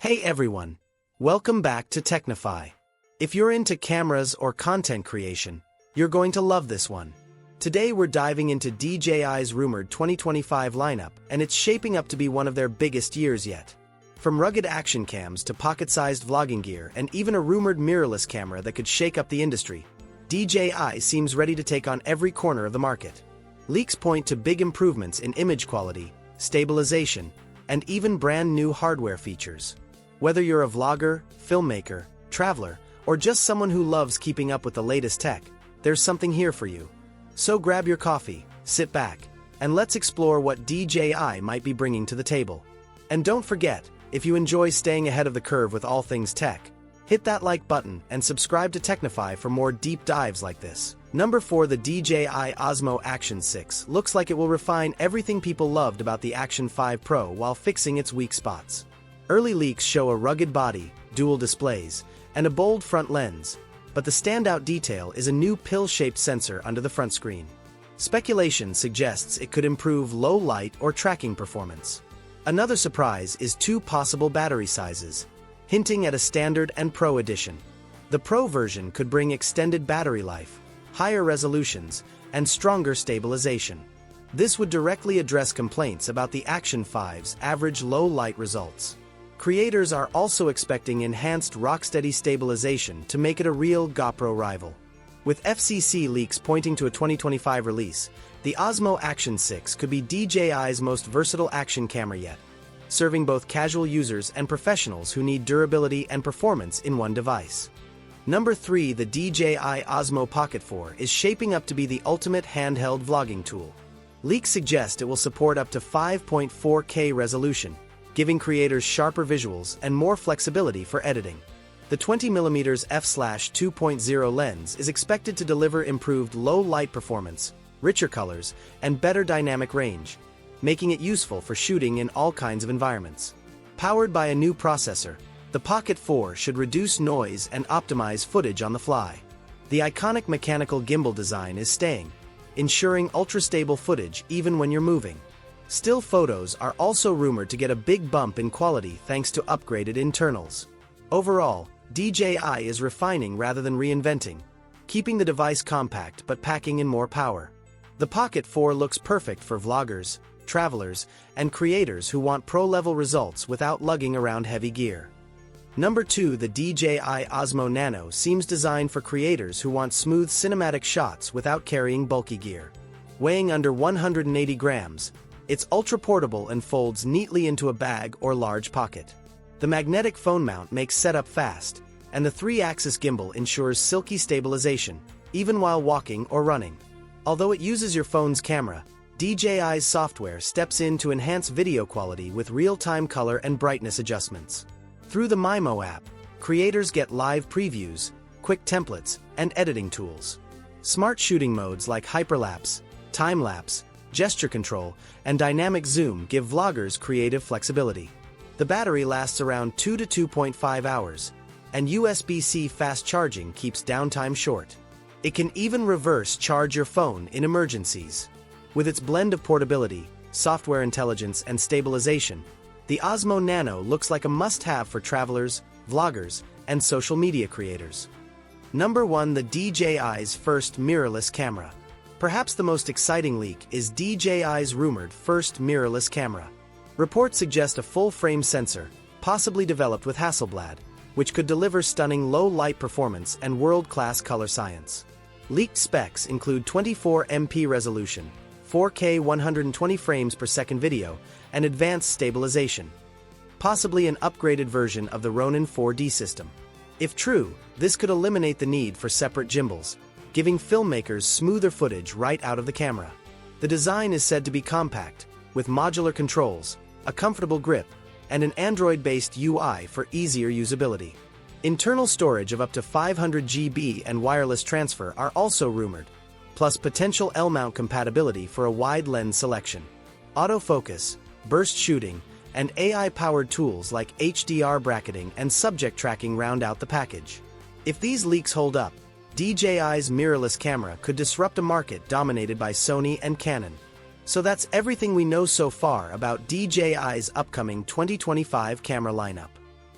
Hey everyone! Welcome back to Technify. If you're into cameras or content creation, you're going to love this one. Today we're diving into DJI's rumored 2025 lineup, and it's shaping up to be one of their biggest years yet. From rugged action cams to pocket-sized vlogging gear and even a rumored mirrorless camera that could shake up the industry, DJI seems ready to take on every corner of the market. Leaks point to big improvements in image quality, stabilization, and even brand new hardware features. Whether you're a vlogger, filmmaker, traveler, or just someone who loves keeping up with the latest tech, there's something here for you. So grab your coffee, sit back, and let's explore what DJI might be bringing to the table. And don't forget, if you enjoy staying ahead of the curve with all things tech, hit that like button and subscribe to Technify for more deep dives like this. Number 4. The DJI Osmo Action 6 looks like it will refine everything people loved about the Action 5 Pro while fixing its weak spots. Early leaks show a rugged body, dual displays, and a bold front lens, but the standout detail is a new pill-shaped sensor under the front screen. Speculation suggests it could improve low light or tracking performance. Another surprise is 2 possible battery sizes, hinting at a standard and Pro edition. The Pro version could bring extended battery life, higher resolutions, and stronger stabilization. This would directly address complaints about the Action 5's average low-light results. Creators are also expecting enhanced rock-steady stabilization to make it a real GoPro rival. With FCC leaks pointing to a 2025 release, the Osmo Action 6 could be DJI's most versatile action camera yet, serving both casual users and professionals who need durability and performance in one device. Number 3. The DJI Osmo Pocket 4 is shaping up to be the ultimate handheld vlogging tool. Leaks suggest it will support up to 5.4K resolution, giving creators sharper visuals and more flexibility for editing. The 20mm f/2.0 lens is expected to deliver improved low-light performance, richer colors, and better dynamic range, making it useful for shooting in all kinds of environments. Powered by a new processor, the Pocket 4 should reduce noise and optimize footage on the fly. The iconic mechanical gimbal design is staying, ensuring ultra-stable footage even when you're moving. Still photos are also rumored to get a big bump in quality thanks to upgraded internals. Overall, DJI is refining rather than reinventing, keeping the device compact but packing in more power. The Pocket 4 looks perfect for vloggers, travelers, and creators who want pro-level results without lugging around heavy gear. Number 2. The DJI Osmo Nano seems designed for creators who want smooth cinematic shots without carrying bulky gear. Weighing under 180 grams, it's ultra-portable and folds neatly into a bag or large pocket. The magnetic phone mount makes setup fast, and the 3-axis gimbal ensures silky stabilization, even while walking or running. Although it uses your phone's camera, DJI's software steps in to enhance video quality with real-time color and brightness adjustments. Through the MIMO app, creators get live previews, quick templates, and editing tools. Smart shooting modes like hyperlapse, time-lapse, gesture control, and dynamic zoom give vloggers creative flexibility. The battery lasts around 2 to 2.5 hours, and USB-C fast charging keeps downtime short. It can even reverse charge your phone in emergencies. With its blend of portability, software intelligence, and stabilization, the Osmo Nano looks like a must-have for travelers, vloggers, and social media creators. Number 1. The DJI's first mirrorless camera. Perhaps the most exciting leak is DJI's rumored first mirrorless camera. Reports suggest a full-frame sensor, possibly developed with Hasselblad, which could deliver stunning low-light performance and world-class color science. Leaked specs include 24MP resolution, 4K 120 frames per second video, and advanced stabilization. Possibly an upgraded version of the Ronin 4D system. If true, this could eliminate the need for separate gimbals, giving filmmakers smoother footage right out of the camera. The design is said to be compact, with modular controls, a comfortable grip, and an Android-based UI for easier usability. Internal storage of up to 500 GB and wireless transfer are also rumored, plus potential L-mount compatibility for a wide lens selection. Autofocus, burst shooting, and AI-powered tools like HDR bracketing and subject tracking round out the package. If these leaks hold up, DJI's mirrorless camera could disrupt a market dominated by Sony and Canon. So that's everything we know so far about DJI's upcoming 2025 camera lineup.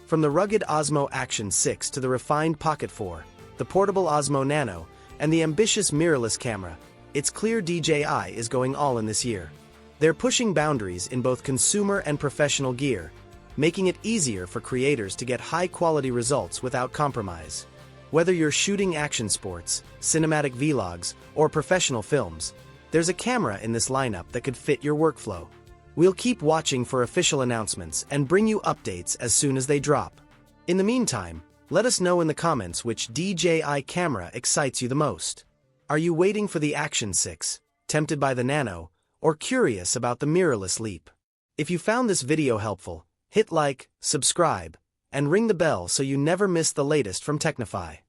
From the rugged Osmo Action 6 to the refined Pocket 4, the portable Osmo Nano, and the ambitious mirrorless camera, it's clear DJI is going all in this year. They're pushing boundaries in both consumer and professional gear, making it easier for creators to get high-quality results without compromise. Whether you're shooting action sports, cinematic vlogs, or professional films, there's a camera in this lineup that could fit your workflow. We'll keep watching for official announcements and bring you updates as soon as they drop. In the meantime, let us know in the comments which DJI camera excites you the most. Are you waiting for the Action 6, tempted by the Nano, or curious about the mirrorless leap? If you found this video helpful, hit like, subscribe, and ring the bell so you never miss the latest from Technify.